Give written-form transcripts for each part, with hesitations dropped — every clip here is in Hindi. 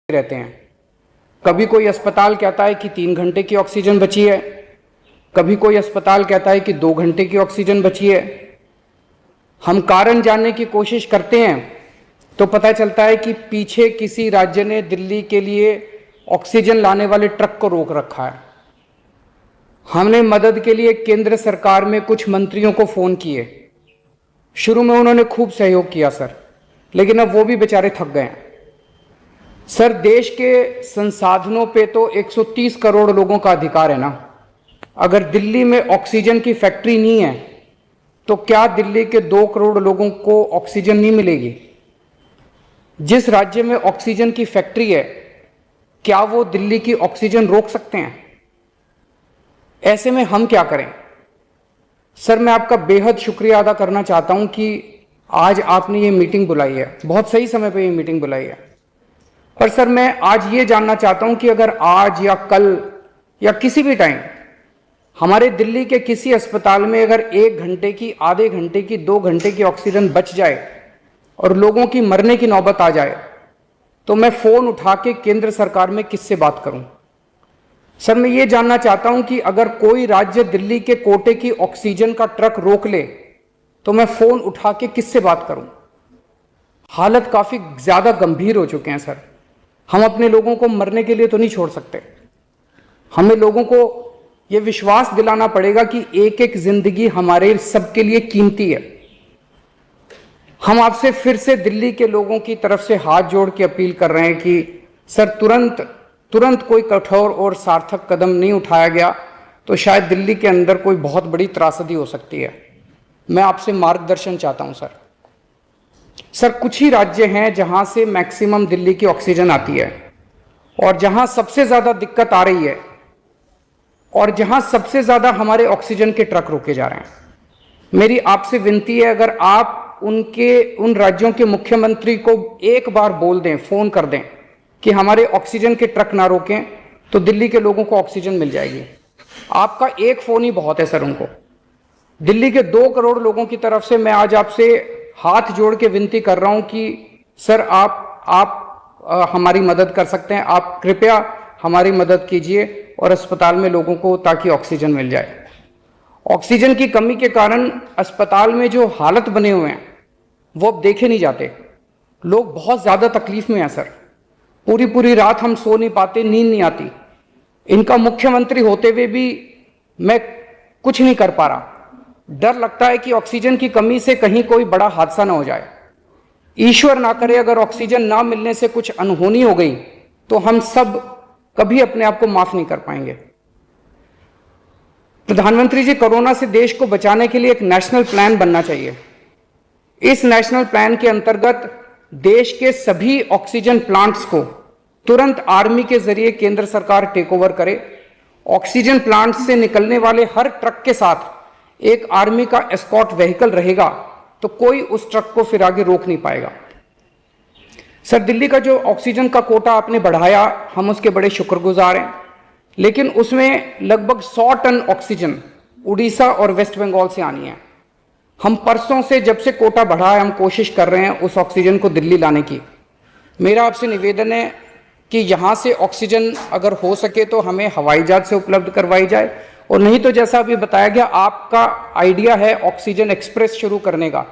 रहते हैं। कभी कोई अस्पताल कहता है कि 3 घंटे की ऑक्सीजन बची है, कभी कोई अस्पताल कहता है कि 2 घंटे की ऑक्सीजन बची है। हम कारण जानने की कोशिश करते हैं तो पता चलता है कि पीछे किसी राज्य ने दिल्ली के लिए ऑक्सीजन लाने वाले ट्रक को रोक रखा है। हमने मदद के लिए केंद्र सरकार में कुछ मंत्रियों को फोन किए। शुरू में उन्होंने खूब सहयोग किया सर, लेकिन अब वो भी बेचारे थक गए हैं। सर, देश के संसाधनों पे तो 130 करोड़ लोगों का अधिकार है ना। अगर दिल्ली में ऑक्सीजन की फैक्ट्री नहीं है तो क्या दिल्ली के 2 करोड़ लोगों को ऑक्सीजन नहीं मिलेगी? जिस राज्य में ऑक्सीजन की फैक्ट्री है, क्या वो दिल्ली की ऑक्सीजन रोक सकते हैं? ऐसे में हम क्या करें? सर, मैं आपका बेहद शुक्रिया अदा करना चाहता हूं कि आज आपने ये मीटिंग बुलाई है, बहुत सही समय पे ये मीटिंग बुलाई है। पर सर, मैं आज ये जानना चाहता हूं कि अगर आज या कल या किसी भी टाइम हमारे दिल्ली के किसी अस्पताल में अगर 1 घंटे की, आधे घंटे की, 2 घंटे की ऑक्सीजन बच जाए और लोगों की मरने की नौबत आ जाए, तो मैं फोन उठा के केंद्र सरकार में किससे बात करूं? सर, मैं ये जानना चाहता हूं कि अगर कोई राज्य दिल्ली के कोटे की ऑक्सीजन का ट्रक रोक ले तो मैं फोन उठा के किससे बात करूं? हालत काफी ज्यादा गंभीर हो चुके हैं सर। हम अपने लोगों को मरने के लिए तो नहीं छोड़ सकते। हमें लोगों को यह विश्वास दिलाना पड़ेगा कि एक एक जिंदगी हमारे सबके लिए कीमती है। हम आपसे फिर से दिल्ली के लोगों की तरफ से हाथ जोड़ के अपील कर रहे हैं कि सर, तुरंत कोई कठोर और सार्थक कदम नहीं उठाया गया तो शायद दिल्ली के अंदर कोई बहुत बड़ी त्रासदी हो सकती है। मैं आपसे मार्गदर्शन चाहता हूं सर। सर, कुछ ही राज्य हैं जहां से मैक्सिमम दिल्ली की ऑक्सीजन आती है और जहां सबसे ज्यादा दिक्कत आ रही है और जहां सबसे ज्यादा हमारे ऑक्सीजन के ट्रक रोके जा रहे हैं। मेरी आपसे विनती है, अगर आप उन राज्यों के मुख्यमंत्री को एक बार बोल दें, फोन कर दें कि हमारे ऑक्सीजन के ट्रक ना रोकें, तो दिल्ली के लोगों को ऑक्सीजन मिल जाएगी। आपका एक फोन ही बहुत है सर उनको। दिल्ली के 2 करोड़ लोगों की तरफ से मैं आज आपसे हाथ जोड़ के विनती कर रहा हूं कि सर, आप हमारी मदद कर सकते हैं। आप कृपया हमारी मदद कीजिए और अस्पताल में लोगों को ताकि ऑक्सीजन मिल जाए। ऑक्सीजन की कमी के कारण अस्पताल में जो हालत बने हुए हैं वो अब देखे नहीं जाते। लोग बहुत ज्यादा तकलीफ में हैं सर। पूरी रात हम सो नहीं पाते, नींद नहीं आती। इनका मुख्यमंत्री होते हुए भी मैं कुछ नहीं कर पा रहा। डर लगता है कि ऑक्सीजन की कमी से कहीं कोई बड़ा हादसा ना हो जाए। ईश्वर ना करे, अगर ऑक्सीजन ना मिलने से कुछ अनहोनी हो गई तो हम सब कभी अपने आप को माफ नहीं कर पाएंगे। प्रधानमंत्री जी, कोरोना से देश को बचाने के लिए एक नेशनल प्लान बनना चाहिए। इस नेशनल प्लान के अंतर्गत देश के सभी ऑक्सीजन प्लांट्स को तुरंत आर्मी के जरिए केंद्र सरकार टेक ओवर करे। ऑक्सीजन प्लांट से निकलने वाले हर ट्रक के साथ एक आर्मी का एस्कॉर्ट व्हीकल रहेगा, तो कोई उस ट्रक को फिर आगे रोक नहीं पाएगा। सर, दिल्ली का जो ऑक्सीजन का कोटा आपने बढ़ाया, हम उसके बड़े शुक्रगुजार हैं, लेकिन उसमें लगभग 100 टन ऑक्सीजन उड़ीसा और वेस्ट बंगाल से आनी है। हम परसों से, जब से कोटा बढ़ा है, हम कोशिश कर रहे हैं उस ऑक्सीजन को दिल्ली लाने की। मेरा आपसे निवेदन है कि यहाँ से ऑक्सीजन अगर हो सके तो हमें हवाई जहाज से उपलब्ध करवाई जाए, और नहीं तो जैसा अभी बताया गया, आपका आइडिया है ऑक्सीजन एक्सप्रेस शुरू करने का,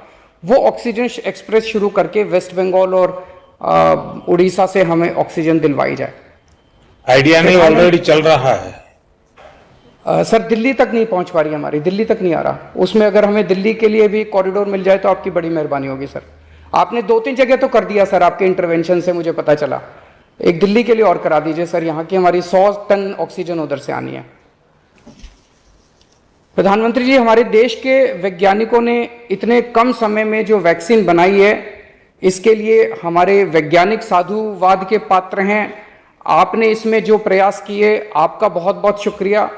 वो ऑक्सीजन एक्सप्रेस शुरू करके वेस्ट बंगाल और उड़ीसा से हमें ऑक्सीजन दिलवाई जाए। आइडिया नहीं, ऑलरेडी चल रहा है। सर, दिल्ली तक नहीं पहुंच पा रही, हमारी दिल्ली तक नहीं आ रहा। उसमें अगर हमें दिल्ली के लिए भी कॉरिडोर मिल जाए तो आपकी बड़ी मेहरबानी होगी सर। आपने 2-3 जगह तो कर दिया सर, आपके इंटरवेंशन से मुझे पता चला। एक दिल्ली के लिए और करा दीजिए सर, यहाँ की हमारी 100 टन ऑक्सीजन उधर से आनी है। प्रधानमंत्री जी, हमारे देश के वैज्ञानिकों ने इतने कम समय में जो वैक्सीन बनाई है, इसके लिए हमारे वैज्ञानिक साधुवाद के पात्र हैं। आपने इसमें जो प्रयास किए, आपका बहुत बहुत शुक्रिया।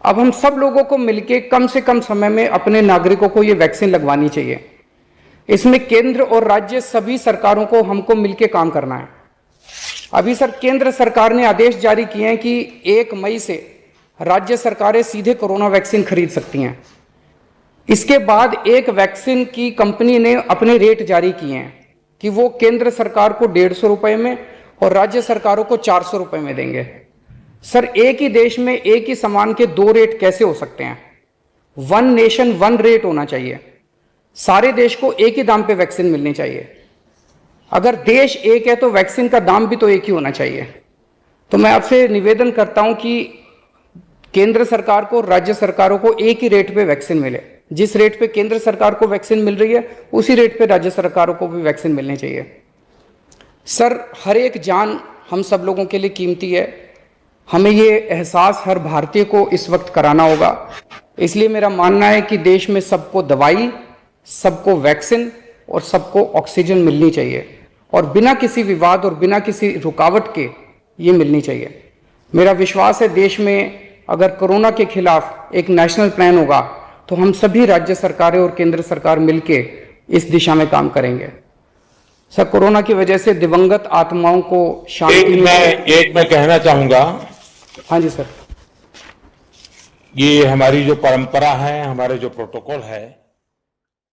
अब हम सब लोगों को मिलकर कम से कम समय में अपने नागरिकों को ये वैक्सीन लगवानी चाहिए। इसमें केंद्र और राज्य सभी सरकारों को हमको मिलकर काम करना है। अभी सर, केंद्र सरकार ने आदेश जारी किए हैं कि 1 मई से राज्य सरकारें सीधे कोरोना वैक्सीन खरीद सकती हैं। इसके बाद एक वैक्सीन की कंपनी ने अपने रेट जारी किए हैं कि वो केंद्र सरकार को 150 रुपए में और राज्य सरकारों को 400 रुपए में देंगे। सर, एक ही देश में एक ही सामान के दो रेट कैसे हो सकते हैं? वन नेशन वन रेट होना चाहिए। सारे देश को एक ही दाम पे वैक्सीन मिलनी चाहिए। अगर देश एक है तो वैक्सीन का दाम भी तो एक ही होना चाहिए। तो मैं आपसे निवेदन करता हूं कि केंद्र सरकार को, राज्य सरकारों को एक ही रेट पे वैक्सीन मिले। जिस रेट पे केंद्र सरकार को वैक्सीन मिल रही है उसी रेट पे राज्य सरकारों को भी वैक्सीन मिलनी चाहिए। सर, हर एक जान हम सब लोगों के लिए कीमती है। हमें ये एहसास हर भारतीय को इस वक्त कराना होगा। इसलिए मेरा मानना है कि देश में सबको दवाई, सबको वैक्सीन और सबको ऑक्सीजन मिलनी चाहिए और बिना किसी विवाद और बिना किसी रुकावट के ये मिलनी चाहिए। मेरा विश्वास है देश में अगर कोरोना के खिलाफ एक नेशनल प्लान होगा तो हम सभी राज्य सरकारें और केंद्र सरकार मिलके इस दिशा में काम करेंगे। सर, कोरोना की वजह से दिवंगत आत्माओं को शांति मैं कहना चाहूंगा। हाँ जी सर। ये हमारी जो परंपरा है, हमारे जो प्रोटोकॉल है,